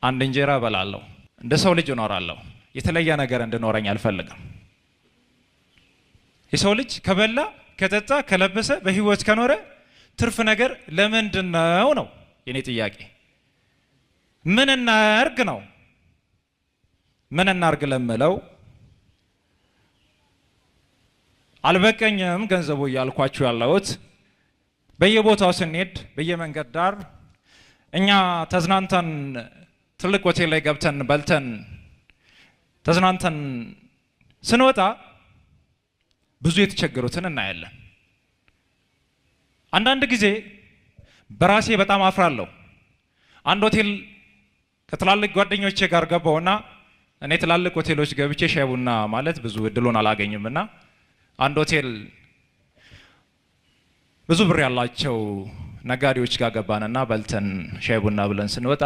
አንድ እንጀራ በላለሁ እንደ ሰው ልጅ እኖራለሁ የተለየ ነገር እንድኖረኝ አልፈልግም የሰው ልጅ ከበላ ከጠጣ ከለበሰ በህይወት ከኖረ ትርፍ ነገር ለምንድነው ነው የኔ ጥያቄ ምን እናርግ ነው ምን እናርግ ለምለው አልበቀኝም ገንዘቡ ያልኳችሁ ያለውት በየቦታው ስንሄድ በየመንገድ ዳር እኛ ተዝናንተን ትልቅ ሆቴል ላይ ገብተን በልተን ተዝናንተን ስንወጣ ብዙ የተቸገሩትን እናያለን አንዳንድ ጊዜ በራሴ በጣም አፍራለሁ አንድ ሆቴል ከትላልቅ ጓደኞቼ ጋር ገባውና እኔ ትላልቅ ሆቴሎች ገብቼ ሻይ ቡና ማለት ብዙ እድሉን አላገኝምና አንድ ሆቴል ብዙ ብር ያላቸው ነጋዴዎች ጋር ገባንና በልተን ሻይ ቡና ብለን ስንወጣ